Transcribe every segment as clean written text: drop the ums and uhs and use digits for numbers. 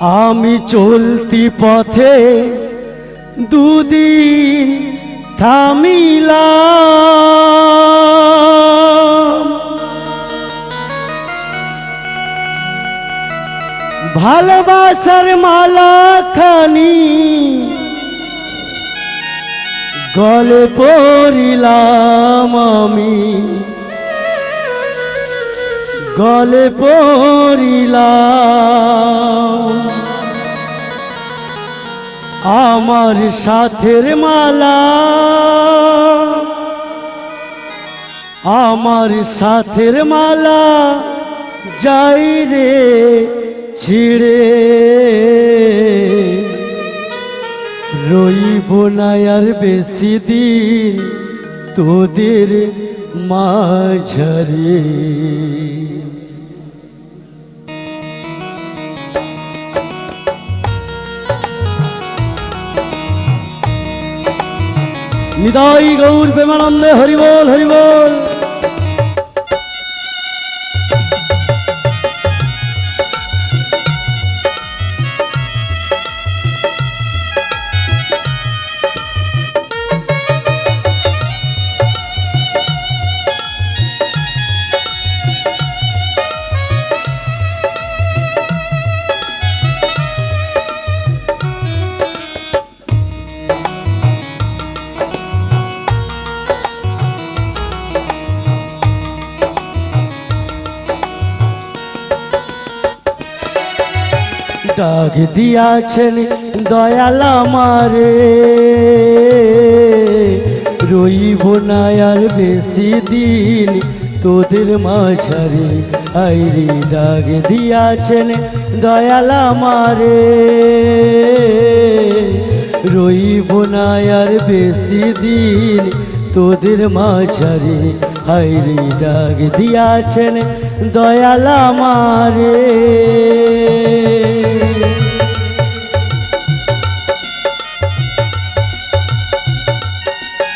আমি চলতি পথে দুদিন থামিলাম, ভালোবাসার মালা খানি গলে পরিলাম, আমি গলে পরিলাম। আমার সাথের মালা, আমার সাথের মালা যাই রে ছিড়ে, রইব না আর বেশি দিন তোদের মাঝারে। নিতাই গৌর প্রেমানন্দে হরিবোল হরিবোল। ডাক দিয়াছেন দয়াল আমারে, রইব না আর বেশি দিন তোদের মাঝারে। আইরে ডাক দিয়াছেন দয়াল আমারে, রইব না আর বেশি দিন তোদের মাঝারে। আইরে ডাক দিয়াছেন দয়াল আমারে।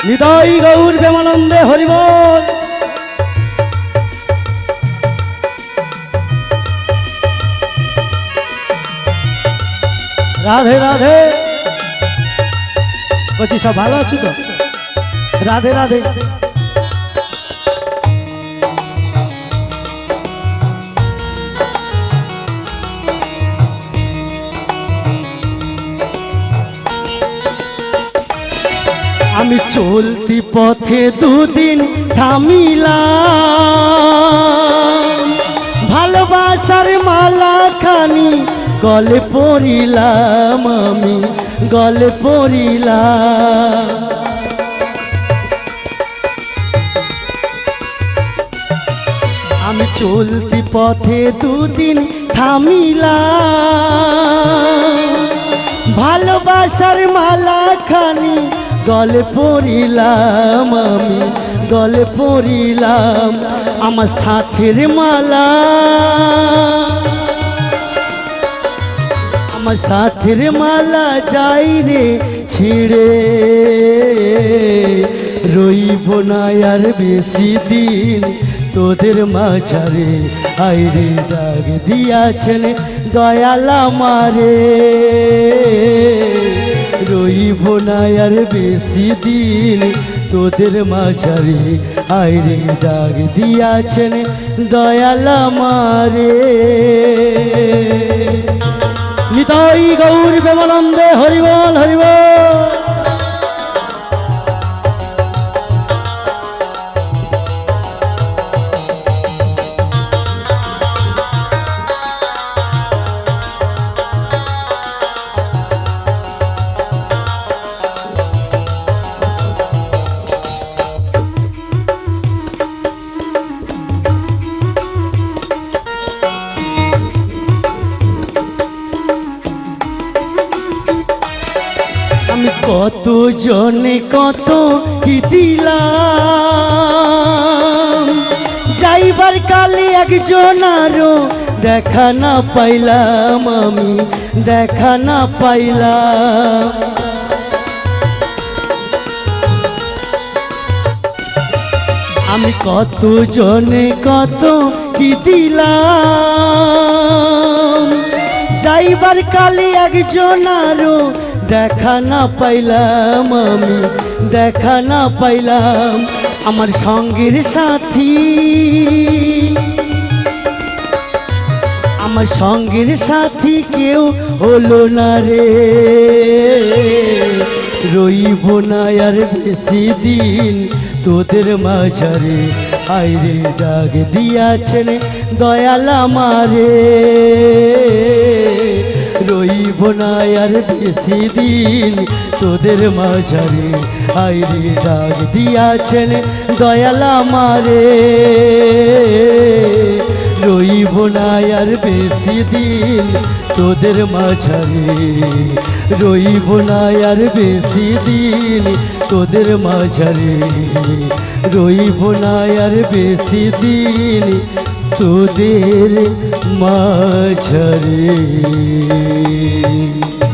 নিতাই গৌর প্রেমানন্দে হরিবোল। রাধে রাধে। বলছি সব ভালো আছো তো? রাধে রাধে। আমি চলতি পথে দুদিন থামিলাম, ভালোবাসার মালা খানি গলে পরিলাম, আমি গলে পরিলাম। আমি চলতি পথে দুদিন থামিলাম, ভালোবাসার মালা খানি গলে পরিলাম, আমি গলে পরিলাম। আমার সাথের মালা, আমার সাথের মালা যাই রে ছিড়ে, রইব না আর বেশি দিন তোদের মাঝারে। আইরে ডাক দিয়াছেন দয়াল আমারে, রইব না আর বেশি দিন তোদের মাঝারে। আইরে ডাক দিয়াছেন দয়াল আমারে। নিতাই গৌর প্রেমানন্দে হরিবোল হরিবোল। আমি কত জনে কত কি দিলাম, যাইবার কালে একজন আরো দেখা না পাইলাম, আমি দেখা না পাইলাম। আমি কত জনে কত কি দিলাম, যাইবার কালে একজন আরো দেখা না পাইলাম আমি, দেখা না পাইলাম আমার সঙ্গের সাথী, আমার সঙ্গের সাথী কেউ হলো না রে। রইব না আর বেশি দিন তোদের মাঝারে, আইরে ডাক দিয়াছেন দয়াল আমারে। রইব না আর বেশি দিন তোদের মাঝারে, আইরে ডাক দিয়াছেন দয়াল আমারে। রইব না আর বেশি দিন তোদের মাঝারে, রইব না আর বেশি দিন তোদের মাঝারে, রইব না আর বেশি দিন তোদের মাঝারে।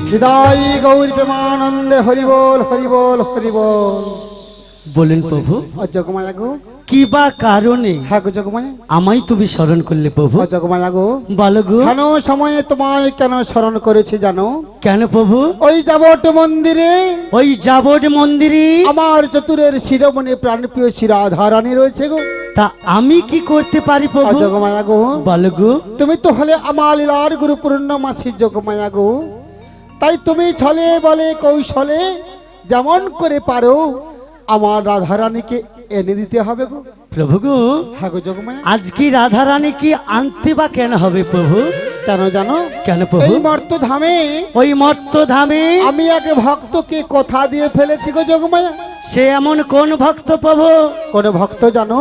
হৃদয় গৌর প্রেমানন্দে হরিবোল হরিবোল হরিবোল। বলেন প্রভু, জগমায়া গো, কি বা কারণে হ্যাঁ গো জগমায়া, আমায় তুমি স্মরণ করলে প্রভু? জগমায়া গো, বলো গো। কেন সময়ে তোমায় কেন স্মরণ করেছি জানো? কেন প্রভু? ওই যাবট মন্দিরে, ওই যাবট মন্দিরে আমার চতুরের শিরোমণি প্রাণপ্রিয় শ্রী রাধা রানী রয়েছে গো। তা আমি কি করতে পারি প্রভু? জগমায়া গো, বলো গো। তুমি তো হলে আমার লীলার গুরু পূর্ণমাসী জগমায়া গো, তাই তুমি ছলে বলে কৌশলে যেমন করে পারো আমার রাধা রানীকে এনে দিতে হবে গো। প্রভু গো, হ্যাঁ গো জগমায়া, আজকে রাধা রানী কি আনতে বা কেন হবে প্রভু? কেন জানো? কেন প্রভু? এই মর্ত ধামে, ওই মর্ত ধামে আমি এক ভক্তকে কথা দিয়ে ফেলেছি গো জগমায়া। সে এমন কোন ভক্ত প্রভু? কোন ভক্ত জানো?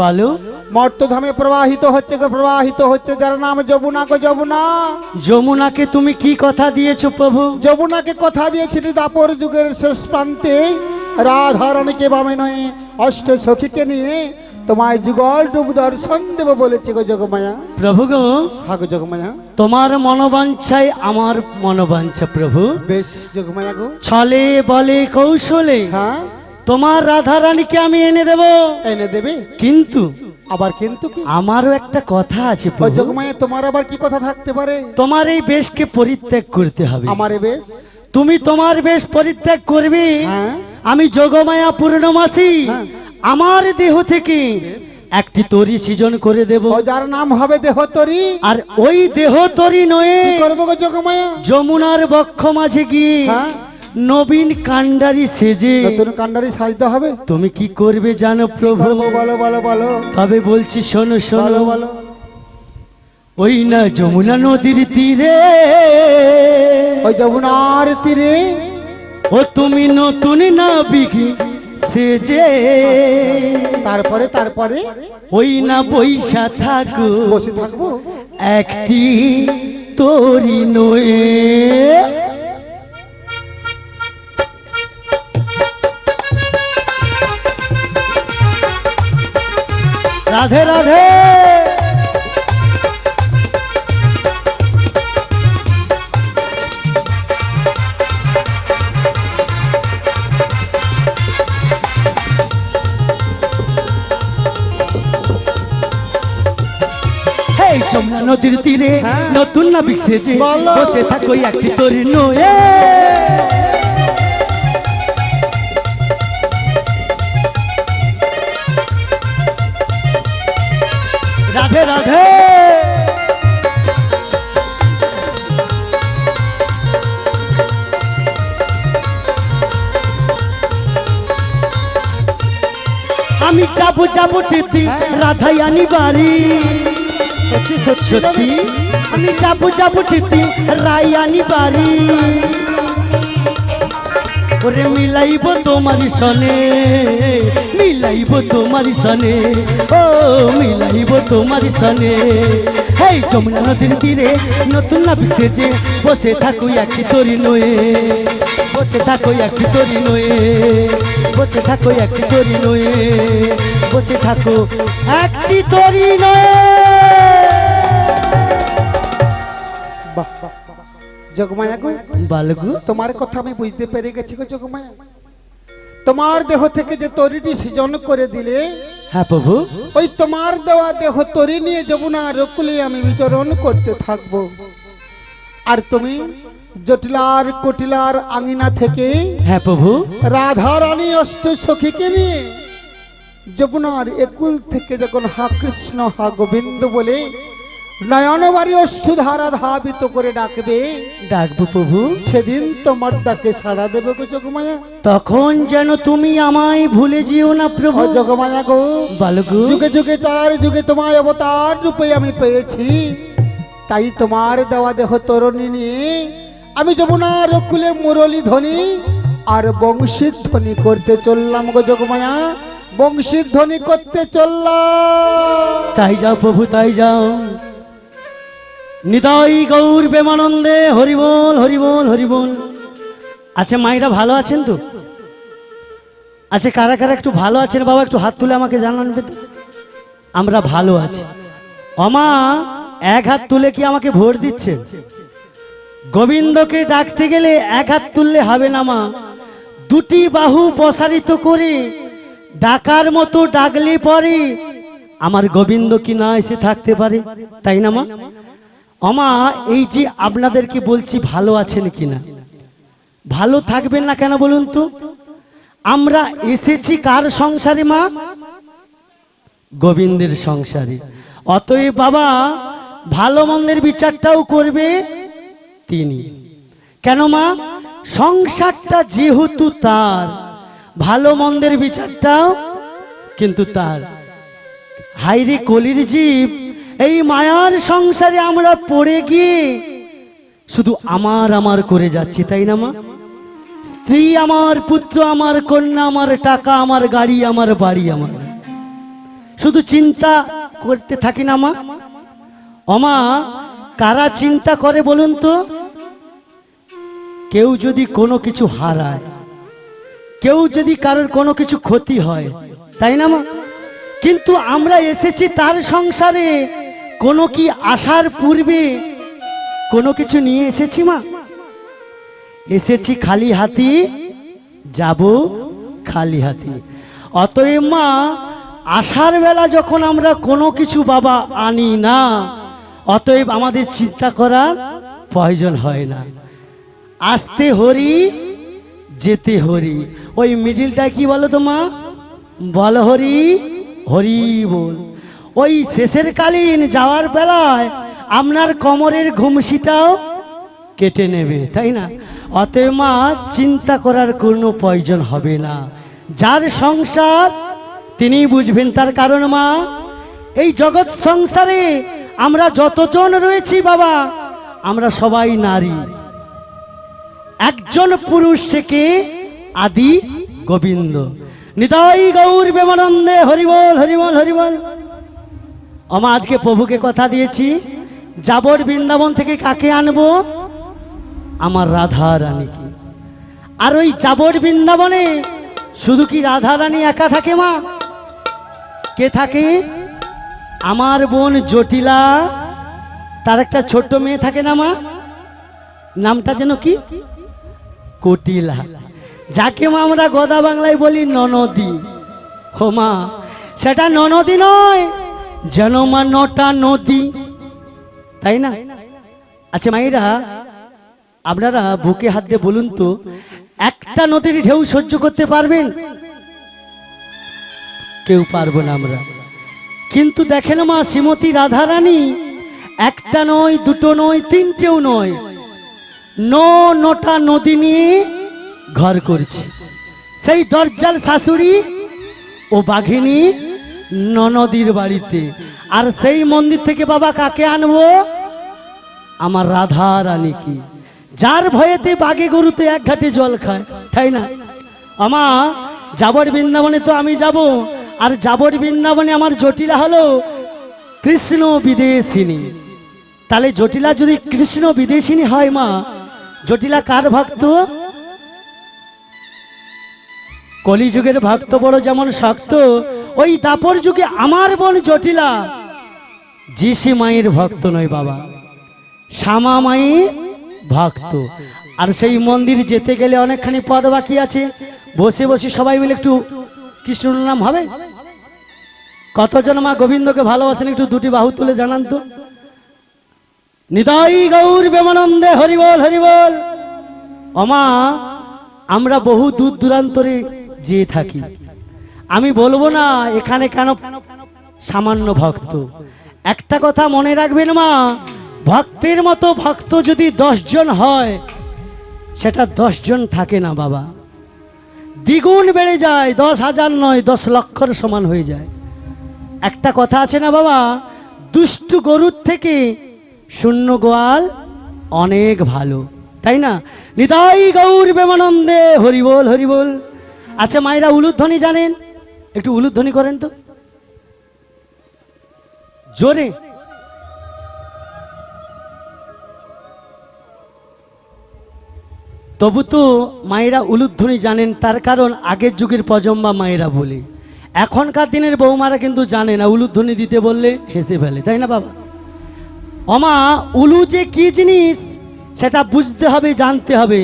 বলো। মর্ত ধামে প্রবাহিত হচ্ছে গো, প্রবাহিত হচ্ছে, যার নাম যমুনা গো যমুনা। যমুনাকে তুমি কি কথা দিয়েছো প্রভু? যমুনাকে কথা দিয়েছিলি দাপর যুগের শেষ প্রান্তে রাধা রানীকে বামে নয় অষ্ট সখীকে নিয়ে তোমায় যুগল ডুব দর্শন দেব বলেছে গো জগমায়া। প্রভু গো, হ্যাঁ গো জগমায়া, তোমার মনোবাঞ্ছাই আমার মনোবাঞ্ছা প্রভু। বেশ জগমায়া গো, ছলে বলে কৌশলে হ্যাঁ তোমার রাধা রানীকে আমি এনে দেব। এনে দেবে, কিন্তু আবার কিন্তু কি? আমারও একটা কথা আছে ও প্রভু। জগমায়া, তোমার আবার কি কথা থাকতে পারে? তোমার এই বেশকে পরিত্যাগ করতে হবে। আমার এ বেশ, তুমি তোমার বেশ পরিত্যাগ করবে, হ্যাঁ আমি যোগমায়া পূর্ণমাসী হ্যাঁ। আমার দেহ থেকে একটি তরি সৃজন করে দেব। ও যার নাম হবে দেহতরি। আর ওই দেহ তরি নয়ে কি করবো গো জগমায়া? যমুনার বক্ষ মাঝে গিয়ে হ্যাঁ, নবীন কান্ডারি সেজে নতুন কান্ডারি সাজতে হবে। তুমি কি করবে জানো প্রভু? বলো বলো বলো বলো তবে বলছি শোনো বলো শোনো। বলো। ওই না যমুনা নদীর তীরে, ওই যমুনার তীরে ও তুমি নতুন নাবিক সেজে, তারপরে তারপরে ওই না বৈশা থাকো বসে থাকবো। একটি তরি নয়ে। রাধে রাধে। এই যমুনা নদীর তীরে হ্যাঁ। নতুন নাবিক সেজে বলো। বসে থাকো একটি তরি নয়ে। রাধে রাধে। আমি যাবো যাবো টিতি রাধাই আনি বাড়ি। সত্যি সত্যি সত্যি আমি যাবো যাবো টিতি রাই আনি বাড়ি। ওরে মিলাইব তোমারি সনে, মিলাইব তোমারি সনে, ও মিলাইব তোমারি সনে। হেই যমুনা নদীর তীরে নতুন নাবিক সেজে বসে থাকো একটি তরি নয়ে, বসে থাকো একটি তরি নয়ে, বসে থাকো একটি তরি নয়ে, বসে থাকো একটি তরি নয়ে। বাহ বাহ বাহ। জগমায়া গো, বালগু তোমার কথা আমি বুঝতে পেরে গেছি গো জগমায়া। তোমার দেহ থেকে যে তরিটি সৃজন করে দিলে, হ্যাঁ প্রভু, ওই তোমার দেওয়া দেহ তরি নিয়ে যমুনা রকুলে আমি বিচরণ করতে থাকবো। আর তুমি জটিলার কটিলার আঙিনা থেকে হ্যাঁ প্রভু, রাধা রানী অষ্ট সখীকে নিয়ে যমুনার একুল থেকে যখন হা কৃষ্ণ হা গোবিন্দ বলে নয়নবাড়ি অশ্রুধারা ধাবিত করে ডাকবে, ডাকবো প্রভু। সেদিন তোমার ডাকে সাড়া দেবে গো যোগমায়া। তখন যেন তুমি আমায় ভুলে যেও না প্রভু। ও যোগমায়া গো, বালগু, যুগে যুগে চার যুগে তোমায় অবতার রূপে আমি পেয়েছি, তাই তোমার দেওয়া দেহ তরুণী নিয়ে আমি যমুনার কুলে মুরলী ধ্বনি আর বংশীর ধ্বনি করতে চললাম গো যোগমায়া, বংশীর ধ্বনি করতে চললাম। তাই যাও প্রভু, তাই যাও। নিতাই গৌর প্রেমানন্দে হরিবল হরিবল হরিবল। আচ্ছা মায়েরা ভালো আছেন তো? আচ্ছা কারা কারা একটু ভালো আছেন বাবা, একটু হাত তুলে আমাকে জানানবে তো। আমরা ভালো আছি। অমা এক হাত তুলে কি আমাকে ভোট দিচ্ছেন? গোবিন্দকে ডাকতে গেলে এক হাত তুললে হবে না মা, দুটি বাহু প্রসারিত করে ডাকার মতো ডাকলে পরে আমার গোবিন্দ কি না এসে থাকতে পারে, তাই না মা? অমা এই যে আপনাদেরকে বলছি ভালো আছেন কিনা, ভালো থাকবেন না কেন বলুন তো? আমরা এসেছি কার সংসারে মা? গোবিন্দের সংসারে। অতএব বাবা ভালো মন্দের বিচারটাও করবে তিনি। কেন মা? সংসারটা যেহেতু তার, ভালো মন্দের বিচারটাও কিন্তু তার। হাইরে কলির জীব, এই মায়ার সংসারে আমরা পড়ে গিয়ে শুধু আমার আমার করে যাচ্ছি, তাই না মা? স্ত্রী আমার, পুত্র আমার, কন্যা আমার, টাকা আমার, গাড়ি আমার, বাড়ি আমার, শুধু চিন্তা করতে থাকি না মা? অমা কারা চিন্তা করে বলুন তো? কেউ যদি কোনো কিছু হারায়, কেউ যদি কারোর কোনো কিছু ক্ষতি হয়, তাই না মা? কিন্তু আমরা এসেছি তার সংসারে, কোনো কি আসার পূর্বে কোনো কিছু নিয়ে এসেছি মা? এসেছি খালি হাতি, যাব খালি হাতি। অতএব মা আসার বেলা যখন আমরা কোনো কিছু বাবা আনি না, অতএব আমাদের চিন্তা করার প্রয়োজন হয় না। আসতে হরি, যেতে হরি, ওই মিডিলটা কি বলো তো মা? বল হরি হরি বল। ওই শেষের কালীন যাওয়ার বেলায় আপনার কোমরের ঘুমসিটাও কেটে নেবে, তাই না? অতএব মা চিন্তা করার কোনো প্রয়োজন হবে না। যার সংসার তিনি বুঝবেন তার কারণ মা। এই জগৎ সংসারে আমরা যতজন রয়েছি বাবা, আমরা সবাই নারী। একজন পুরুষ থেকে আদি গোবিন্দ। নিতাই গৌর প্রেমানন্দে হরিবল হরিবল হরিবল। আমা আজকে প্রভুকে কথা দিয়েছি, যাবর বৃন্দাবন থেকে কাকে আনবো? আমার রাধা রানীকে। আর ওই যাবর বৃন্দাবনে শুধু কি রাধা রানী একা থাকে মা? কে থাকে? আমার বোন জটিলা, তার একটা ছোট্ট মেয়ে থাকে না মা? নামটা যেন কি? কটিলা, যাকে মা আমরা গদা বাংলায় বলি ননদি। হো মা সেটা ননদি নয়, যেন মা নটা নদী, তাই না? আচ্ছা মাইরা আপনারা বুকে হাত দিয়ে বলুন তো, একটা নদীর ঢেউ সহ্য করতে পারবেন? কেউ পারবো না আমরা। কিন্তু দেখেন মা শ্রীমতী রাধারানী একটা নয়, দুটো নয়, তিনটেও নয়, নটা নদী নিয়ে ঘর করছে। সেই দরজাল শাশুড়ি ও বাঘিনী ননদীর বাড়িতে। আর সেই মন্দির থেকে বাবা কাকে আনবো? আমার রাধা রানীকে, যার ভয়েতে বাঘে গরুতে এক ঘাটে জল খায়, তাই না? আমা যাবর বৃন্দাবনে তো আমি যাব, আর যাবর বৃন্দাবনে আমার জটিলা হলো কৃষ্ণ বিদেশিনী। তাহলে জটিলা যদি কৃষ্ণ বিদেশিনী হয় মা, জটিলা কার ভক্ত? কলিযুগের ভক্ত বড় যেমন শক্ত, ওই দাপর যুগে আমার বোন জটিলা যিশি মায়ের ভক্ত নয় বাবা, শ্যামা মায়ের ভক্ত। আর সেই মন্দির যেতে গেলে অনেকখানি পদ বাকি আছে, বসে বসে সবাই মিলে একটু কৃষ্ণ নাম হবে। কতজন মা গোবিন্দকে ভালোবাসেন একটু দুটি বাহু তুলে জানান তো। নিতাই গৌর প্রেমানন্দে হরিবল হরিবল। অমা, আমরা বহু দূর দূরান্তরে যেয়ে থাকি। আমি বলবো না এখানে কেন সামান্য ভক্ত। একটা কথা মনে রাখবেন মা, ভক্তের মতো ভক্ত যদি 10 জন হয়, সেটা 10 জন থাকে না বাবা, দ্বিগুণ বেড়ে যায়, 10,000 নয় 10 লক্ষর সমান হয়ে যায়। একটা কথা আছে না বাবা, দুষ্টু গরুর থেকে শূন্য গোয়াল অনেক ভালো, তাই না? নিতাই গৌর প্রেমানন্দে হরিবল হরিবল। আচ্ছা মায়েরা উলুধ্বনি জানেন? একটু উলুধ্বনি করেন তো জোরে। তবু তো মায়েরা উলুধ্বনি জানেন, তার কারণ আগের যুগের প্রজন্মা মায়েরা বলে। এখনকার দিনের বৌমারা কিন্তু জানে না, উলুধ্বনি দিতে বললে হেসে ফেলে, তাই না বাবা? অমা, উলু যে কি জিনিস সেটা বুঝতে হবে, জানতে হবে।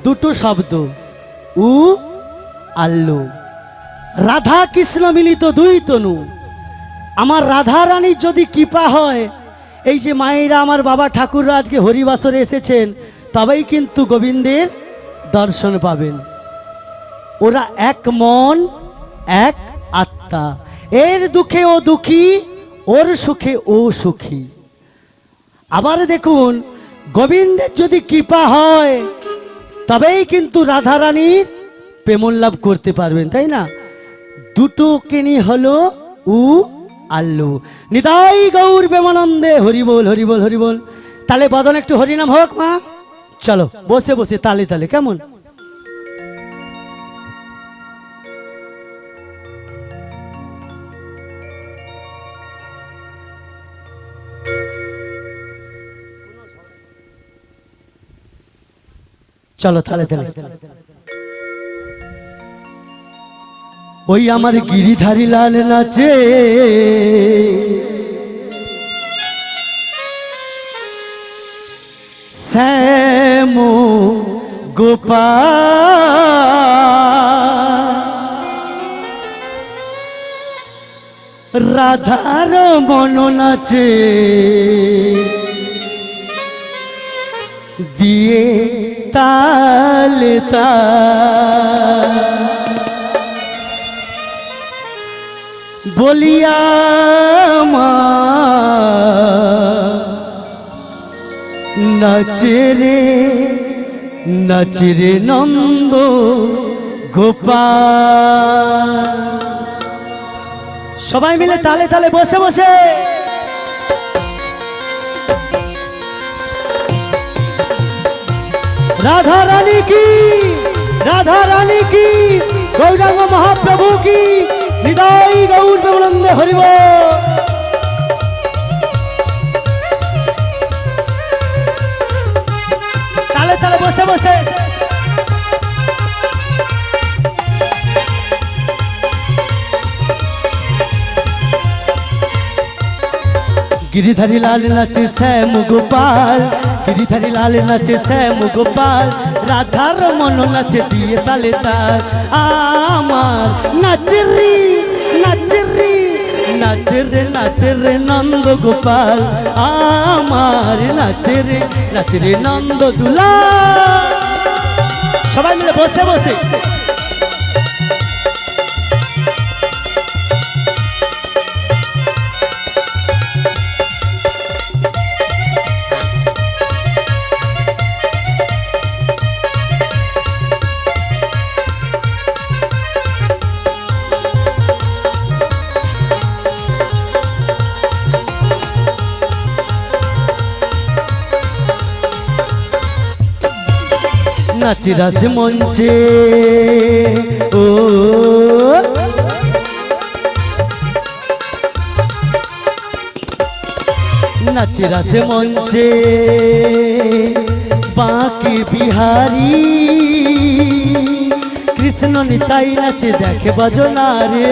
দুটো শব্দ, উ আল্লু, রাধা কৃষ্ণ মিলিত দুই তনু। আমার রাধা রানীর যদি কৃপা হয়, এই যে মায়েরা আমার বাবা ঠাকুররা আজকে হরিবাসরে এসেছেন, তবেই কিন্তু গোবিন্দের দর্শন পাবেন। ওরা এক মন এক আত্মা, এর দুঃখে ও দুঃখী, ওর সুখে ও সুখী। আবার দেখুন, গোবিন্দের যদি কৃপা হয় তবেই কিন্তু রাধারানীর প্রেমন লাভ করতে পারবেন, তাই না? দুটো কেনি হলো উ আল্লু। নিতাই গৌর প্রেমানন্দে হরিবল হরিবল হরিবল। তাহলে বদন একটু হরিনাম হোক মা। চলো বসে বসে তালে তালে, কেমন? চলো তালে তালে। ওই আমার গিরিধারী লাল নাচে, শ্যাম গোপাল, রাধার মন নাচে, দিয়ে তালে তাল, বলিয়া মা নাচে রে নাচে রে নন্দ গোপাল। সবাই মিলে তালে তালে বসে বসে। রাধা রানী কি, রাধা রানী কি, গৌরাঙ্গ মহাপ্রভু কি, নিতাই গৌর প্রেমানন্দে হরিবল। তালে তালে বসে বসে। गिरिधारी लाल नाचे श्याम गोपाल, गिरिधारी लाल नाचे श्याम गोपाल, राधार मन नाचे दिए ताले ताल। आमार नाचे रे नाचे रे नाचे रे नाचे रे नंद गोपाल, आमार नाचे रे नंद दुलाल। सबाई मिले बसे बसे। नाचे रस मंचे ओ नाचे रस मंचे बाकी बिहारी, कृष्ण निताई नाचे देखे बजना रे।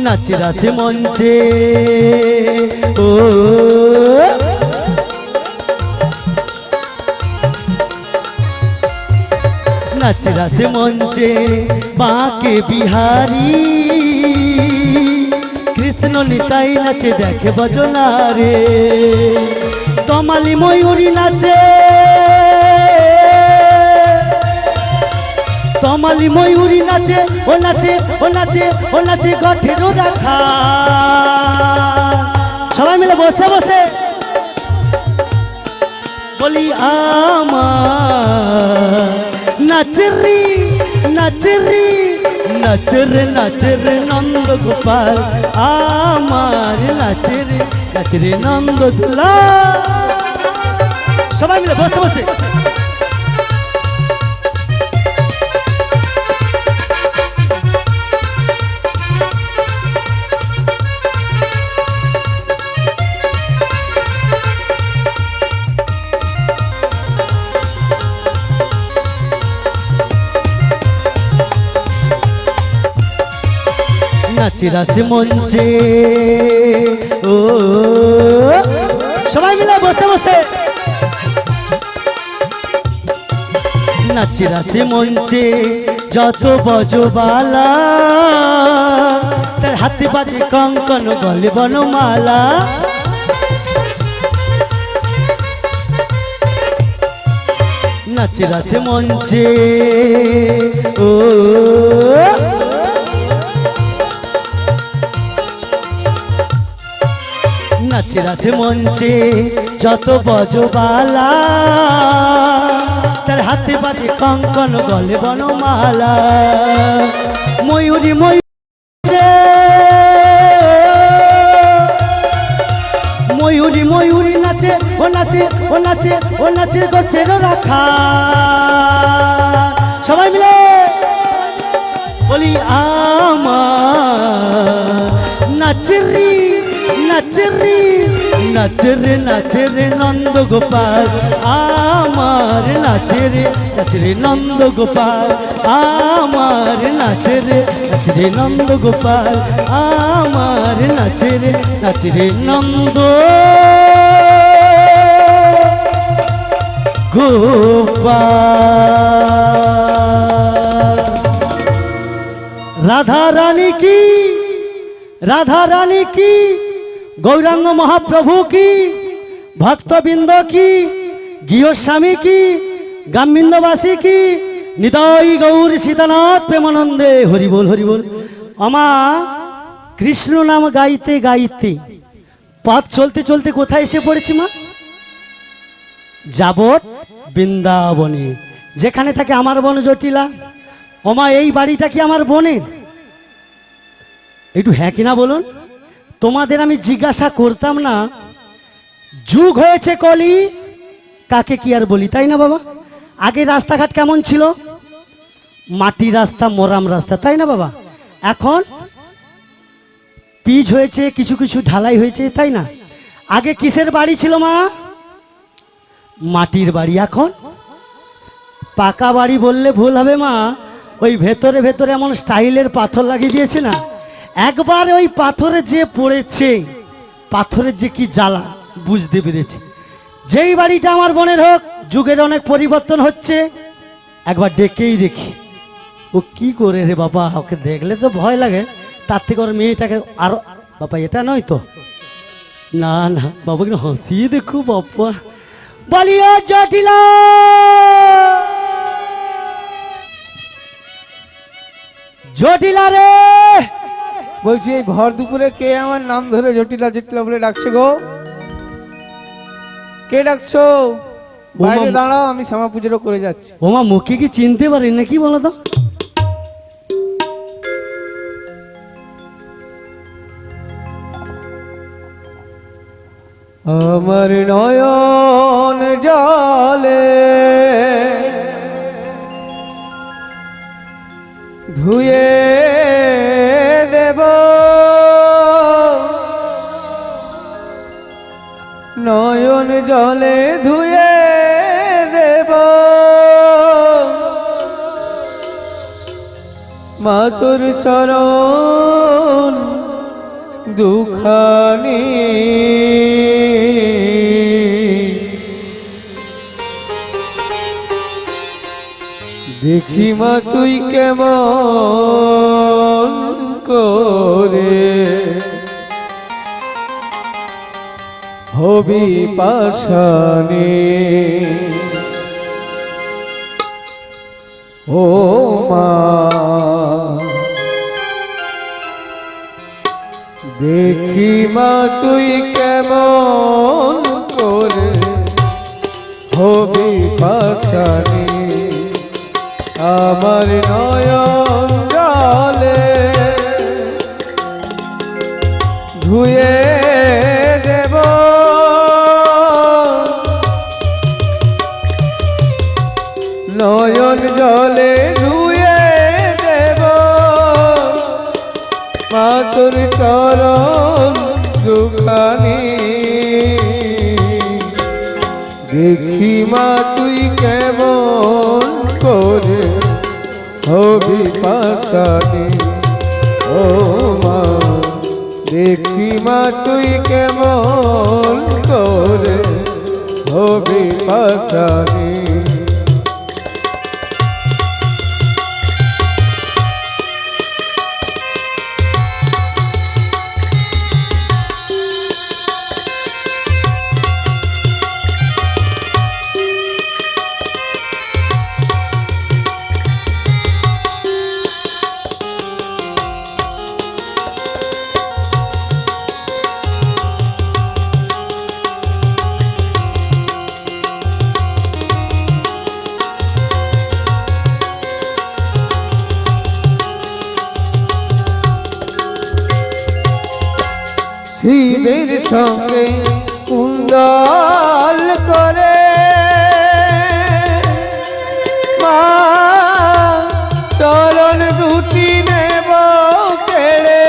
नाचे रस मंचे ओ नाच रस मंचे बाके बिहारी, কৃষ্ণ নিতাই নাচে দেখে ভজনা রে তমালি ময়ূরী নাচে তমালি ময়ূরী নাচে ও নাচে ও নাচে ও নাচে গঠেরও রাখা সবাই মিলে বসে বসে বলি আমার নাচরি নাচরি নাচরে নাচরে নন্দ গোপাল আমার নাচরে নাচরে নন্দ দুলা সবাই মিলে বসে বসে নাচিরাছে মঞ্চে ও সবাই মিলে বসে বসে নাচিরাছে মঞ্চে যত বজবালা তার হাতে বাজে কঙ্কন গলে বনমালা নাচিরাছে মঞ্চে ও নাচিরাছে মঞ্চে যত বজবালা তার হাতে বাজে কঙ্কন গলে বনমালা ময়ূরী ময়ূরী ময়ূরী ময়ূরী নাচে ও নাচে ও নাচে ও নাচে গোছের রাখা সবাই মিলে বলি আমার নাচরি নাচরে নাচরে নাচরে নন্দ গোপাল আমার নাচরে নাচরে নন্দ গোপাল আমার নাচরে নাচরে নন্দ গোপাল আমার নাচরে নাচরে নন্দ গোপাল রাধা রানী কি রাধা রানী কি गौरांग महाप्रभु की भक्तबिंद की गृहस्वामी की ग्रामबिंदवासी की निताई गौर सीतानाथ प्रेमानंदे हरि बोल अमा कृष्ण नाम गाइते गाइते पथ चलते चलते कोथाय एसे पड़ेछि मा जाबत बृंदावने जेखाने थाके आमार बन जटिला ओमा एई बाड़ीटा कि आमार बनेर एकटु हाँ किना बोलुन তোমাদের আমি জিজ্ঞাসা করতাম না যুগ হয়েছে কলি কাকে কি আর বলি তাই না বাবা আগে রাস্তাঘাট কেমন ছিল মাটি রাস্তা মোরাম রাস্তা তাই না বাবা এখন পিচ হয়েছে কিছু কিছু ঢালাই হয়েছে তাই না আগে কিসের বাড়ি ছিল মা মাটির বাড়ি এখন পাকা বাড়ি বললে ভুল হবে মা ওই ভেতরে ভেতরে এমন স্টাইলের পাথর লাগিয়ে দিয়েছে না একবার ওই পাথরে যে পড়েছে পাথরের যে কি জ্বালা বুঝতে পেরেছে যেই বাড়িটা আমার বোনের হোক যুগের অনেক পরিবর্তন হচ্ছে একবার ডেকেই দেখি ও কি করে রে বাবা ওকে দেখলে তো ভয় লাগে তার থেকে ওর মেয়েটাকে আরো বাবা এটা নয় তো না না বাবা কিন্তু হাসিয়ে দেখো বাবা বলিও জটিলা জটিলা রে বলছি এই ভর দুপুরে কে আমার নাম ধরে জটিলা জটিলা বলে ডাকছে গো কে ডাকছো বাইরে দাঁড়াও আমি শ্যামা পুজোটা করে যাচ্ছি ওমা মুখে কি চিনতে পারি নাকি বলো তো আমার নয়ন জলে ধুয়ে দেব নয়ন জলে ধুয়ে দেব মা তোর চরণ দুখানি দেখি মা তুই কেমন করে হবি পাশানে। ও মা দেখি মা তুই কেমন করে হবি পাশানে, আমার নয়ন জলে ধুয়ে দেব নয়ন জলে ধুয়ে দেব মা তোর চরণ দুখানি। দেখি মা তুই কেমন করে হবি পাশানি। ও মা দেখি মা তুই কেমন করে হবি পাশানি। শিবের সঙ্গে কুন্দল করে মা চরণ দুটি নেব কেড়ে।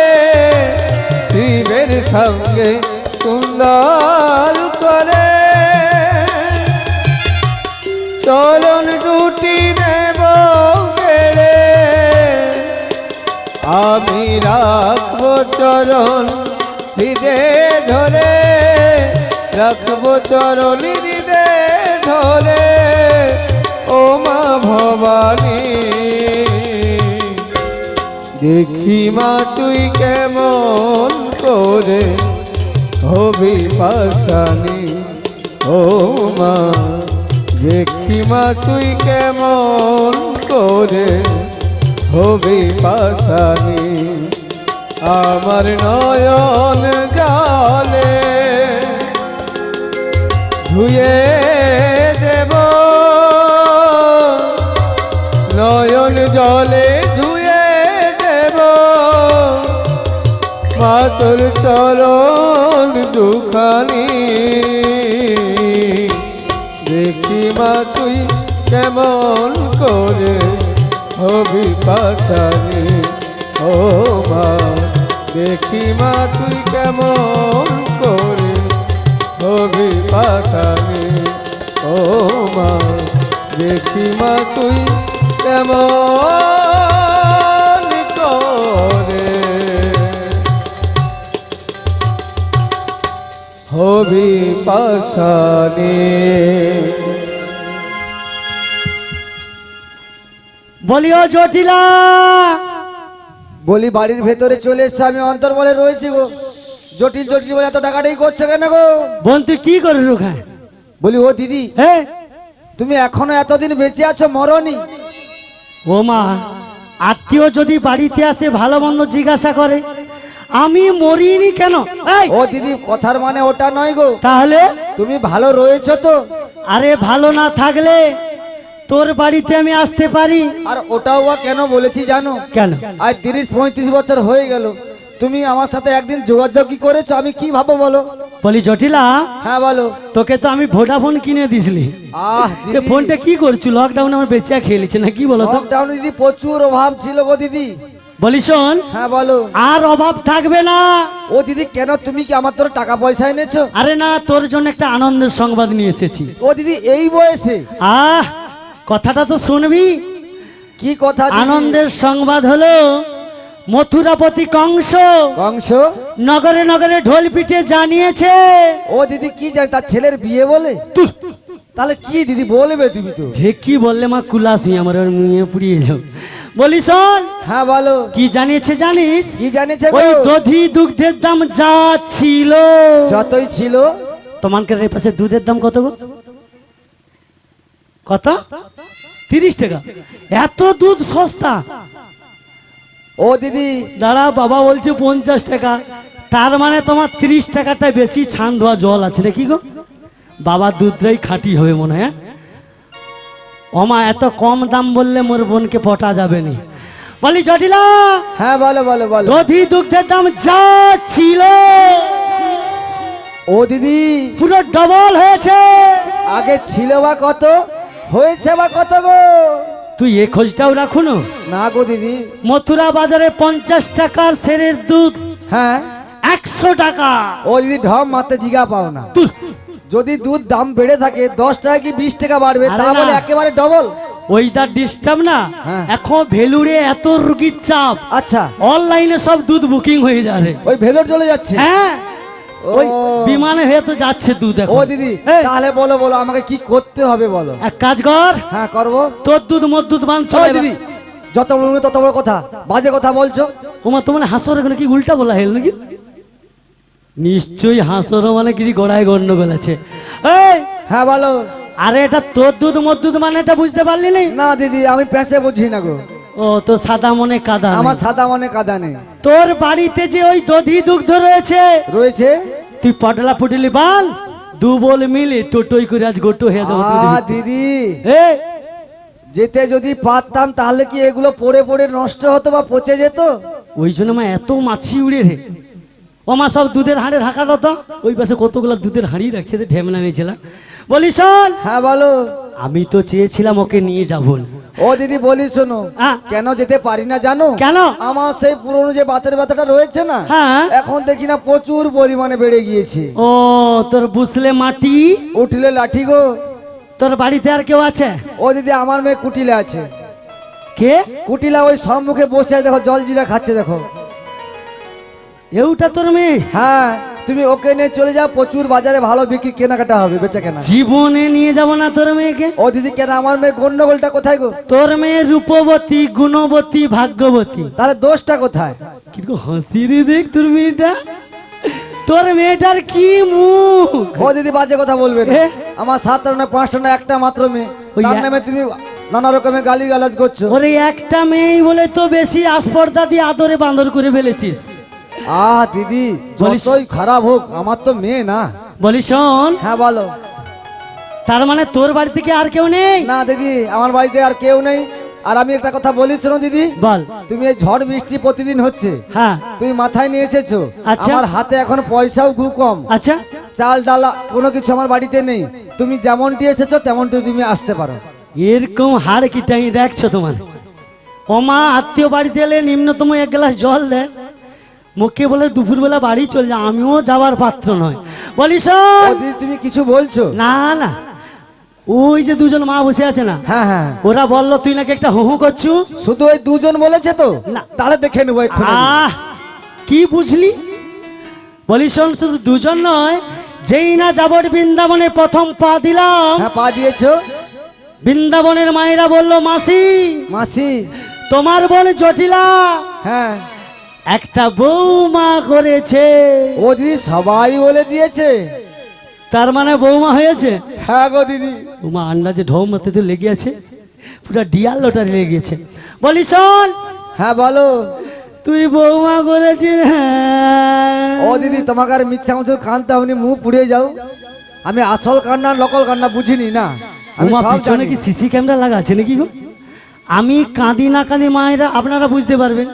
শিবের সঙ্গে কুন্দল করে চরণ দুটি নেব কেড়ে। আমি রাখবো চরণ হৃদে ধরে, রাখবো চরণ হৃদে ধরে। ও মা ভবানী দেখি মা তুই কেমন করে হবি পাশানি। ও মা দেখি মা তুই কেমন করে হবি পাশানি। আমার নয়ন জলে ধুয়ে দেব নয়ন জলে ধুয়ে দেব মা তোর চরণ দুখানি। দেখি মা তুই কেমন করে হবি পাশানি। ও মা দেখি মা তুই কেমন করে হবি পাশানি। ও মা দেখি মা তুই কেমন করে হবি পাশানি। বলিও জটিলা। বলি বাড়ির ভেতরে চলে এসছে, আমি অন্তর্বলে রয়েছি গো। জটিল জটিল বলে এত টাকাটাই করছে কেন গো? বোন তুই কি করিস ওখানে? বলি ও দিদি, হ্যাঁ তুমি এখনো এতদিন বেঁচে আছো, মরনি? ও মা, আত্মীয় যদি বাড়িতে আসে ভালো মন্দ জিজ্ঞাসা করে, আমি মরিনি কেন? এই, ও দিদি কথার মানে ওটা নয় গো। তাহলে তুমি ভালো রয়েছো তো? আরে ভালো না থাকলে তোর বাড়িতে আমি আসতে পারি? আর ওটাও বা কেন বলেছি জানো? কেন? আজ 30-35 বছর হয়ে গেল, তুমি আমার সাথে একদিন যোগাযোগ কি করেছো, আমি কি ভাবো বলো? বলি জটিলা, হ্যাঁ বলো। তোকে তো আমি ভোডাফোন কিনে দিয়েছিলি, সে দিদি, ফোনটা কি করছু? লকডাউনে আমার বেঁচে খেয়েছে না কি বলো তো? লকডাউনে দিদি প্রচুর অভাব ছিল গো দিদি। বলি শোন, হ্যাঁ বলো। আর অভাব থাকবে না। ও দিদি কেন, তুমি কি আমার তোর টাকা পয়সা এনেছো? আরে না, তোর জন্য একটা আনন্দের সংবাদ নিয়ে এসেছি। ও দিদি এই বয়সে? কথাটা তো শুনবি। কি কথা দিদি? আনন্দের সংবাদ হলো মথুরাপতি কংস কংস নগরে নগরে ঢোল পিটে জানিয়েছে। ও দিদি কি জানি, তার ছেলের বিয়ে বলে? তাহলে কি দিদি বলবে তুমি তো? ঠিক কি বললে মা, কুলাস হই আমার, ওর মুয়ে পুড়িয়ে যাও। বলি শোন, হ্যাঁ বলো। কি জানিয়েছে জানিস? কি জানিয়েছে ওই গো? দধি দুগ্ধের দাম যা ছিল, যতই ছিল তোমাদের এই পাশে দুধের দাম কত গো? কত? 30 টাকা। এত দুধ সস্তা? ও দিদি, দাঁড়া, বাবা বলছে 50 টাকা। তার মানে তোমার 30 টাকাটা বেশি ছান ধোয়া জল আছে নাকি গো? বাবার দুধটাই খাঁটি হবে মনে হয়। ওমা এত কম দাম বললে মোর বোনকে পটা যাবে নি। বলি জটিলা, হ্যাঁ বলো বলো বলো। দধি দুগ্ধের দাম যা ছিল ও দিদি, পুরো ডবল হয়েছে। আগে ছিল বা কত, হয়েছে বা কত গো? তুই এ খোঁজটাও রাখুন। না গো দিদি। মথুরা বাজারে 50 টাকার সেরের দুধ হ্যাঁ 100 টাকা। ও দিদি, ঢম মারতে জিগা পাও না। তুই যদি দুধ দাম বেড়ে থাকে 10 টাকা কি 20 টাকা বাড়বে, আরে তা না। বলে একেবারে ডবল? ওইটার ডিস্টার্ব না। হ্যাঁ। এখন ভেলুরে এত রুগীর চাপ, আচ্ছা, অনলাইনে সব দুধ বুকিং হয়ে যাবে। ওই ভেলোর চলে যাচ্ছে। হ্যাঁ, ওই ও। বিমানে হয়ে তো যাচ্ছে দুধ ও এখন। দিদি, এই, তাহলে বলো বলো আমাকে কি করতে হবে বলো। এক কাজ কর, হ্যাঁ করবো। তোর দুধ মোর দুধ বান ও চলে দিদি, যত বলবে তত বড় কথা, বাজে কথা বলছো। ওমা তোমার হাসর এখানে কি উল্টা বলা হলো নাকি? নিশ্চয়ই হাসর মানে কি গড়ায় গন্ডগোল আছে। এই, হ্যাঁ বলো। আরে এটা তোর দুধ মোর দুধ মানে এটা বুঝতে পারলি না? না দিদি, আমি পেঁচে বুঝি না গো। ও তো সাদা মনে কাদা নেই। আমার সাদা মনে কাদা নেই। তোর বাড়িতে যে ওই দধি দুগ্ধ রয়েছে, রয়েছে। তুই পটলা পুটলি বাল দু বল মিলে টোটোই করে আজ গোটো হয়ে যাবো দিদি, এ যেতে যদি পারতাম তাহলে কি এগুলো পড়ে পড়ে নষ্ট হতো বা পচে যেত? ওই জন্য মা এত মাছি উড়ে রে। ও মা সব দুধের হাঁড়ে ঢাকা দাও তো। ওই পাশে কতগুলো দুধের হাঁড়ি রাখছে, ঢেম নামিয়েছিলাম। বলি শোন, হ্যাঁ বলো। আমি তো চেয়েছিলাম ওকে নিয়ে যাবো না। ও দিদি বলি শোনো, হ্যাঁ। কেন যেতে পারি না জানো? কেন? আমার সেই পুরনো যে বাতের ব্যথাটা রয়েছে না, হ্যাঁ। এখন দেখি না প্রচুর পরিমাণে বেড়ে গিয়েছে। ও তোর বুঝলে মাটি, উঠলে লাঠি গো। তোর বাড়িতে আর কেউ আছে? ও দিদি, আমার মেয়ে কুটিলা আছে। কে? কুটিলা ওই সম্মুখে বসে আছে, দেখো জল জিরা খাচ্ছে দেখো। এউটা তোর মেয়ে? হ্যাঁ, তুমি ওকে নিয়ে চলে যাও, প্রচুর বাজারে ভালো বিক্রি কেনাকাটা হবে, বেচা কেনা। জীবনে নিয়ে যাব না তোর মেয়েকে। ও দিদি, কেন আমার মেয়ে গন্ডগোলটা কোথায় গো? তোর মেয়ে রূপবতী, গুণবতী, ভাগ্যবতী। তাহলে দোষটা কোথায়? কিন্তু হাসি রে দেখ তোর মেয়েটা। তোর মেয়েটার কি মুখ! ও দিদি, বাজে কথা বলবে না। এ? আমার 7টা না 5টা না একটা মাত্র মেয়ে, ওই তার এক- নামে তুমি নানা রকমের গালি গালাজ করছো। ওরে একটা মেয়েই বলে তো বেশি আসপর্দা দিয়ে আদরে বান্দর করে ফেলেছিস। দিদি, বলিস- যতই খারাপ হোক আমার তো মেয়ে না। বলি শোন, হ্যাঁ বলো। তার মানে তোর বাড়ি থেকে আর কেউ নেই? না দিদি, আমার বাড়িতে আর কেউ নেই। আর আমি একটা কথা বলি শোনো দিদি, বল। তুমি এই ঝড় বৃষ্টি প্রতিদিন হচ্ছে, হ্যাঁ, তুমি মাথায় নিয়ে এসেছো। আচ্ছা। আমার হাতে এখন পয়সাও খুব কম, আচ্ছা। চাল ডাল কোনো কিছু আমার বাড়িতে নেই। তুমি যেমনটি এসেছো তেমনটি তুমি আসতে পারো। এরকম হাড় কিটাই দেখছো তোমার? ও মা, আত্মীয় বাড়িতে এলে নিম্নতম 1 গ্লাস জল দেয়, মুখে বলে দুপুরবেলা বাড়ি চলে যায়। আমিও যাওয়ার পাত্র নয়। বলি ও শোন, দিদি, তুমি কিছু বলছো? না না, ওই যে দুজন মা বসে আছে না, হ্যাঁ হ্যাঁ, ওরা বললো তুই নাকি একটা হু হু করছু। শুধু ওই দুজন বলেছে তো? না। তাহলে দেখে নেবো এক্ষুনি। কি বুঝলি? বলি শোন, শুধু দুজন নয়, যেই না যাবর বৃন্দাবনে প্রথম পা দিলাম, হ্যাঁ, পা দিয়েছো। বৃন্দাবনের মায়েরা বলল মাসি, মাসি। তোমার বোন জটিলা হ্যাঁ। একটা বৌমা করেছে। ও দিদি, সবাই বলে দিয়েছে। তার মানে বৌমা হয়েছে? হ্যাঁ গো দিদি। বৌমা আন্দাজে ঢৌ মারতে তো লেগে আছে, পুরা ডিয়াল লটারি লেগে গেছে। বলি শোন, হ্যাঁ বলো। তুই বৌমা করেছিস? হ্যাঁ। ও দিদি, তোমাকে আর মিথ্যা মতো কানতে হয়নি, মুখ পুড়িয়ে যাও। আমি আসল কান্না নকল কান্না বুঝিনি না, আমি বৌমা সব পিছনে জানি। কি সিসি ক্যামেরা লাগা আছে নাকি গো? আমি কাঁদি না কাঁদি মায়েরা আপনারা বুঝতে পারবেন।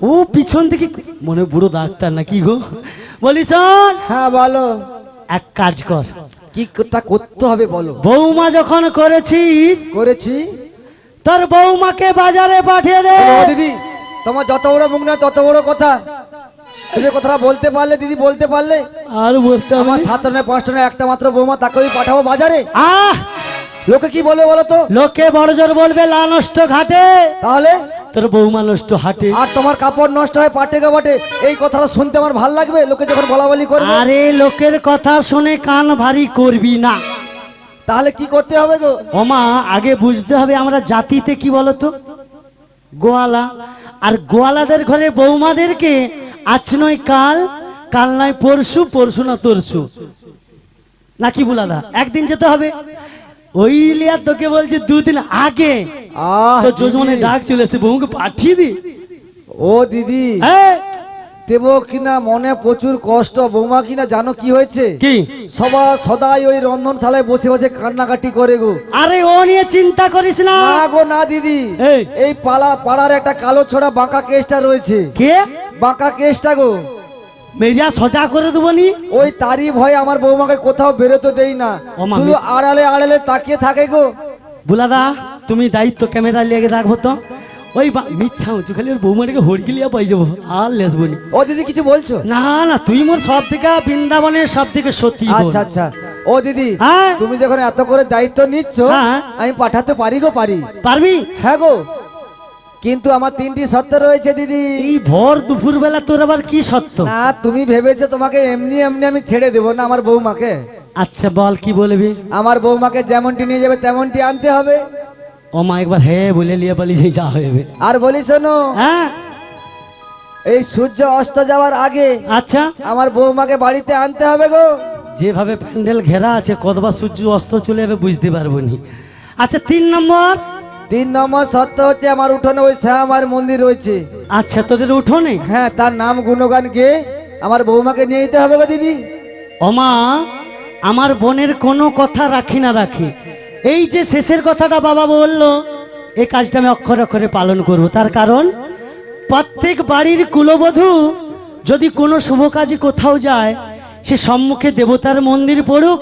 ও পিছন থেকে মনে বুড়ো ডাক্তার না কি গো? বলি শোন, হ্যাঁ বলো। এক কাজ কর, কিটা করতে হবে বলো। বৌমা যখন করেছিস, করেছি। তোর বৌমাকে বাজারে পাঠিয়ে দে। ও দিদি, তোমার যত বড় মুখ না তত বড় কথা। তুমি কথাটা বলতে পারলে দিদি, বলতে পারলে। আর বলতে হবে আমার না? 7টা না 5টা না একটা মাত্র বৌমা, তাকেই পাঠাবো বাজারে। আহ, লোকে কি বলবে বলো তো? লোকে বড় জোর বলবে লা নষ্ট ঘাটে, তাহলে তোর বৌমা নষ্ট হাটে। আর তোমার কাপড় নষ্ট হয় পাটে গাবাটে, এই কথাটা শুনতে আমার ভাল লাগবে লোকে যখন বলা বলি করবে? আরে লোকের কথা শুনে কান ভারী করবি না। তাহলে কি করতে হবে গো? ওমা, আগে বুঝতে হবে আমরা জাতিতে কি বলতো, গোয়ালা। আর গোয়ালাদের ঘরে বৌমাদেরকে আজ নয় কাল, কাল নয় পরশু, পরশু না তরশু। নাকি বুলাদা একদিন যেতে হবে? ওই লিয়া তোকে বলছে 2 দিন আগে তো যজমানের ডাক চলেছে, বউকে পাঠিয়ে দি। ও দিদি, হ্যাঁ দেব কিনা মনে প্রচুর কষ্ট। বৌমা কিনা জানো কি হয়েছে? কি? সদাই ওই রন্ধনশালায় বসে বসে কান্নাকাটি করে গো। আরে ও নিয়ে চিন্তা করিস না। না গো না দিদি, এই। এই পাড়ার একটা কালো ছোড়া বাঁকা কেসটা রয়েছে। কে? বাঁকা কেসটা গো, মেরিয়া সোজা করে দেবো নি। ওই তারই ভয় আমার বৌমাকে কোথাও বেরোতে দেই না, ও মা, শুধু আড়ালে আড়ালে তাকিয়ে থাকে গো। বুলাদা তুমি দায়িত্ব ক্যামেরা লেগে রাখবো তো। ওই মিচ্ছা উঁচু খালি ওর বৌমাটাকে হড়গিলিয়া পাই যাবো, আর লেসবো নি। ও দিদি কিছু বলছো? না না, তুই মোর সব থেকে বৃন্দাবনের সব থেকে সত্যি বোন। আচ্ছা আচ্ছা। ও দিদি, হ্যাঁ? তুমি যখন এত করে দায়িত্ব নিচ্ছ, হ্যাঁ। আমি পাঠাতে পারি গো, পারি। পারবি? হ্যাঁ গো, কিন্তু আমার 3টি শর্ত রয়েছে দিদি। এই ভর দুপুর বেলা তোর আবার কি সত্য? না তুমি ভেবেছো তোমাকে এমনি এমনি আমি ছেড়ে দেবো না আমার বৌমাকে। আচ্ছা বল কি বলবি? আমার বৌমাকে যেমনটি নিয়ে যাবে তেমনটি আনতে হবে। ও মা একবার হ্যাঁ বলে লিয়ে পালি যে যা হবে। আর বলি শোনো, হ্যাঁ এই সূর্য অস্ত যাওয়ার আগে আচ্ছা, আমার বৌমাকে বাড়িতে আনতে হবে গো। যেভাবে প্যান্ডেল ঘেরা আছে কতবার সূর্য অস্ত চলে যাবে বুঝতে পারবো নি। আচ্ছা 3 নম্বর? 3 নম্বর শর্ত হচ্ছে আমার উঠোনে ওই শ্যামার মন্দির রয়েছে। আচ্ছা তোদের উঠোনে? হ্যাঁ, তার নাম গুণগান গেয়ে আমার বৌমাকে নিয়ে যেতে হবে গো দিদি। ওমা আমার বোনের কোনো কথা রাখি না রাখি, এই যে শেষের কথাটা বাবা বললো এই কাজটা আমি অক্ষরে অক্ষরে পালন করব। তার কারণ প্রত্যেক বাড়ির কুলবধূ যদি কোনো শুভ কাজে কোথাও যায়, সে সম্মুখে দেবতার মন্দির পড়ুক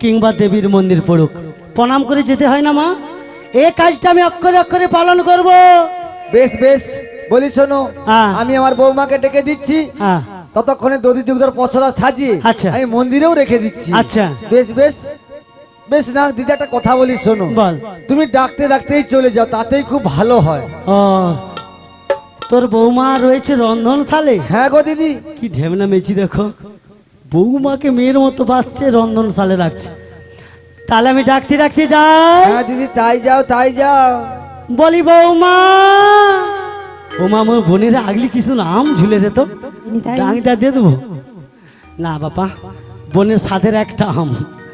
কিংবা দেবীর মন্দির পড়ুক, প্রণাম করে যেতে হয় না মা? এই কাজটা আমি অক্ষরে অক্ষরে পালন করব। বেশ বেশ, বলি শোনো, হ্যাঁ। আমি আমার বৌমাকে ডেকে দিচ্ছি, হ্যাঁ ততক্ষণে দধি দুগ্ধর পসরা সাজিয়ে আচ্ছা। আমি মন্দিরেও রেখে দিচ্ছি। আচ্ছা। বেশ বেশ বেশ। না দিদি, একটা কথা বলি শোনো, বল। তুমি ডাকতে ডাকতেই চলে যাও, তাতেই খুব ভালো হয়। ও তোর বৌমা রয়েছে রন্ধনশালে? হ্যাঁ গো দিদি। কি ঢেমনা মেচি দেখো, বৌমাকে মেয়ের মতো বাসছে, রন্ধনশালে রাখছে। তাহলে আমি ডাকতে ডাকতে যাই। হ্যাঁ দিদি, তাই যাও তাই যাও। বলি বৌমা, বৌমা আমার বোনের আগলি কিছু নাম ঝুলে যেত, ডাংটা দিয়ে দেবো না বাবা? বোনের সাথের একটা আম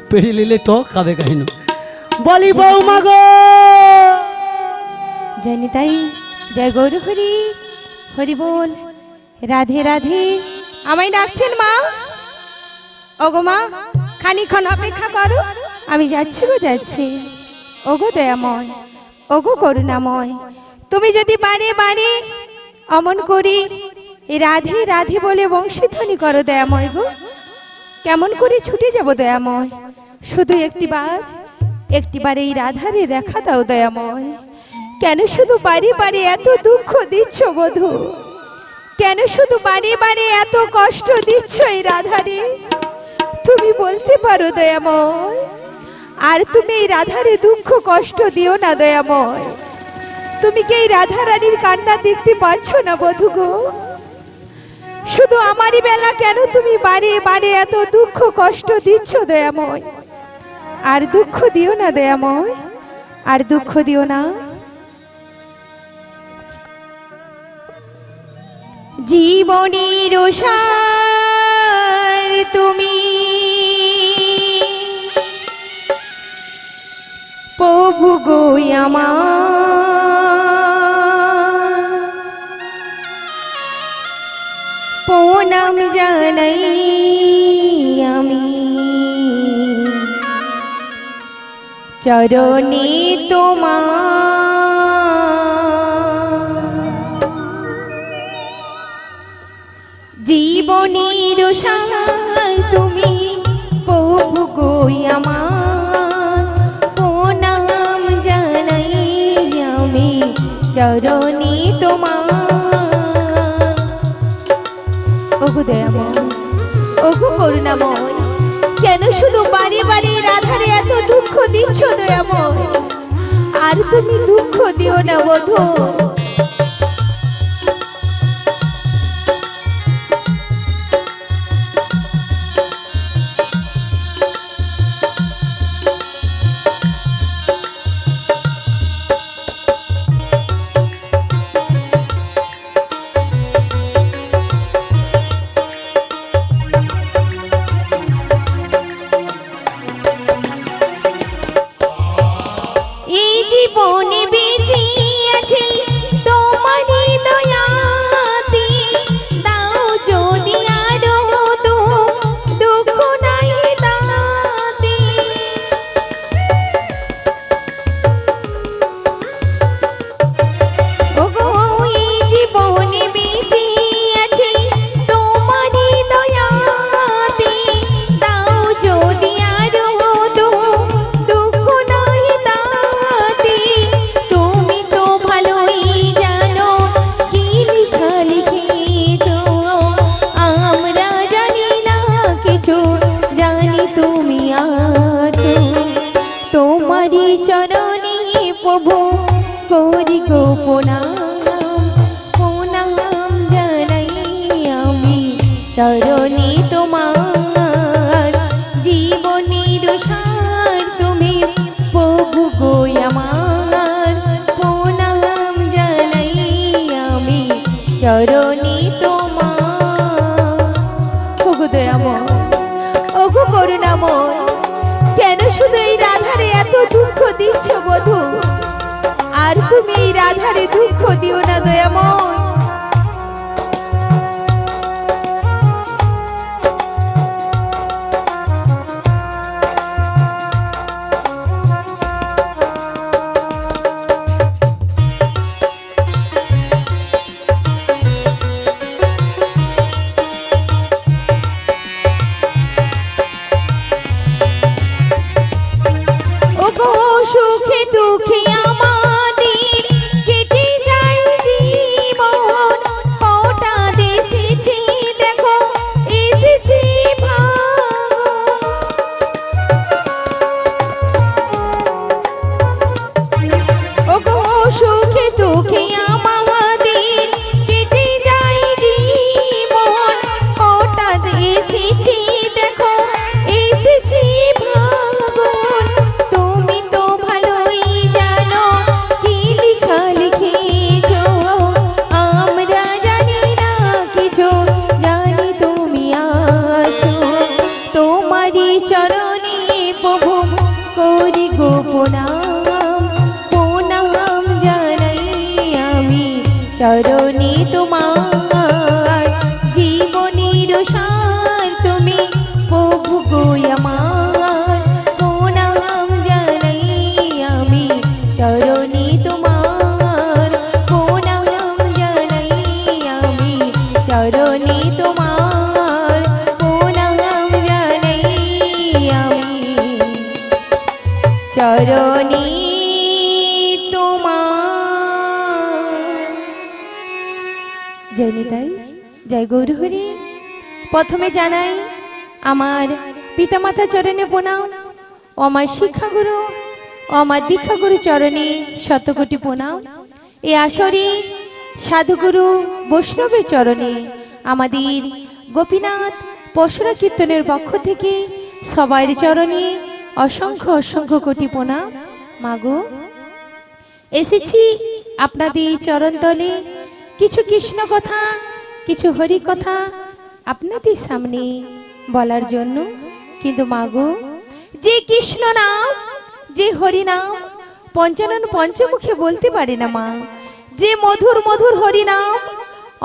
পেড়ে নিলে টক খাবে কাহিনী। বলি বৌমা গো, জয় নিতাই, জয় গৌর হরি, হরি বল, রাধে রাধে। আমায় ডাকছেন মা? ওগো মা, খানিক্ষণ অপেক্ষা করো, আমি যাচ্ছি গো যাচ্ছি। ওগো দয়াময়, ওগো করুণাময়, তুমি যদি বারে বারে অমন করি রাধে রাধে বলে বংশীধ্বনি করো দয়াময় গো, কেমন করে ছুটে যাব দয়াময়? শুধু একটিবার এই রাধারে দেখা দাও দয়াময়। কেন শুধু বারে বারে এত দুঃখ দিচ্ছ বধূ? কেন শুধু বারে বারে এত কষ্ট দিচ্ছ এই রাধারে? তুমি বলতে পারো দয়াময়, আর তুমি এই রাধারে দুঃখ কষ্ট দিও না দয়াময়। তুমি কি এই রাধা রানীর কান্না দেখতে পাচ্ছ না বধূ গো? শুধু আমারই বেলা কেন তুমি বারে বারে এত দুঃখ কষ্ট দিচ্ছ দয়াময়? আর দুঃখ দিও না দয়াময়, আর দুঃখ দিও না। জীবনের সার তুমি প্রভু গো আমার, প্রণাম জানাই আমি চরণে তোমার। জীবনের সার তুমি প্রভু গো আমার, প্রণাম জানাই আমি চরণে তোমার। ওগো দয়াময়, ওগো করুণাময়, কেন শুধু বারে বারে রাধারে এত দুঃখ দিচ্ছ দয়াময়? আর তুমি দুঃখ দিও না বধূ। প্রণাম প্রণাম জানাই আমি চরণে তোমার জীবনের সার তুমি প্রভু গো আমার প্রণাম জানাই আমি চরণে তোমার। ওগো দয়াময় ওগো করুণাময়, কেন শুধু এই রাধারে এত দুঃখ দিচ্ছ বধূ? আর তুমি এই রাধারে দুঃখ দিও না দয়াময়। ওগো সুখে দুঃখে আমাদের কেটে যায় জীবন, হঠাৎ এসেছি দেখো এসেছি ওগো সুখে দুঃখে আমাদের কেটে যায় জীবন, হঠাৎ এসেছি দেখো এসেছি ভাগন। তুমি তো ভালোই জানো কি লেখা লিখেছো, আমরা জানি না কিছু, জানি তুমি আছো। তোমারই চরণে প্রভু করি গো প্রণাম প্রণাম জানাই আমি চরণে তোমার জীবনের সার তুমি প্রভু গো আমার প্রণাম জানাই আমি চরণে তোমার প্রণাম জানাই আমি চরণে তোমার প্রণাম জানাই আমি চরণে তোমার। জয় নিতাই, জয় গৌরহরি। প্রথমে জানাই আমার পিতামাতা চরণে প্রণাম ও আমার শিক্ষাগুরু ও আমার দীক্ষাগুরু চরণে শতকোটি প্রণাম। এই আসরে সাধুগুরু বৈষ্ণবের চরণে আমাদের গোপীনাথ পশুরা কীর্তনের পক্ষ থেকে সবার চরণে অসংখ্য অসংখ্য কোটি প্রণাম। মাগো, এসেছি আপনাদের চরণতলে কিছু কৃষ্ণ কথা কিছু হরি কথা আপনাদের সামনে বলার জন্য। কিন্তু মাগো, যে কৃষ্ণ নাম যে হরি নাম পঞ্চানন পঞ্চমুখে বলতে পারে না মা, যে মধুর মধুর হরি নাম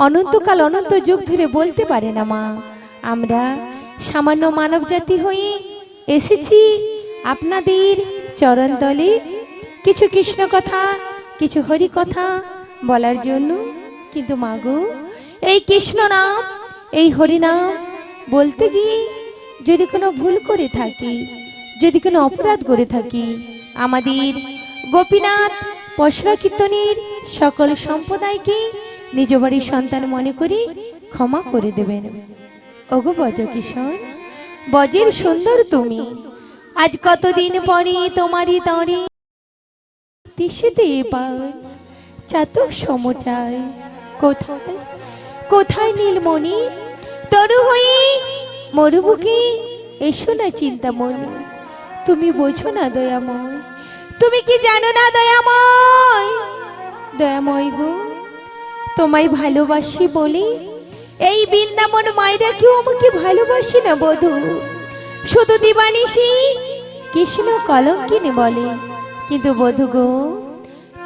অনন্তকাল অনন্ত যুগ ধরে বলতে পারে না মা, আমরা সামান্য মানব জাতি হয়ে এসেছি আপনাদের চরণতলে কিছু কৃষ্ণ কথা কিছু হরি কথা বলার জন্য। কিন্তু মাগো, এই কৃষ্ণ নাম এই হরি নাম বলতে গিয়ে যদি কোনো ভুল করে থাকি, যদি কোনো অপরাধ করে থাকি, আমাদের গোপীনাথ পশুরা কীর্তনের সকল সম্প্রদায়কে নিজ বাড়ির সন্তান মনে করে ক্ষমা করে দেবেন। ওগো ব্রজকিশোর, ব্রজের সুন্দর তুমি, আজ কতদিন পরে তোমারই তরে দিশুতে পান চাতক সমচায়। কোথায় কোথায় নীলমণি তরু হয়ে মরুবুকে এসো না চিন্তামণি। তুমি বোঝো না দয়াময়, তুমি কি জানো না দয়াময়? দয়াময় গো, তোমায় ভালোবাসি বলে এই বৃন্দাবন মায়েরা কেউ আমাকে ভালোবাসে না বধূ। শুধু দিবানিশি কৃষ্ণ কলঙ্কিনী বলে। কিন্তু বধূ গো,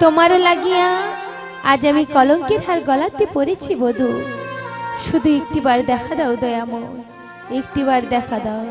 তোমারও লাগিয়া আজ আমি কলঙ্কের হার গলাতে পড়েছি বধূ। শুধু একটিবার দেখা দাও দয়াময়, একটিবার দেখা দাও।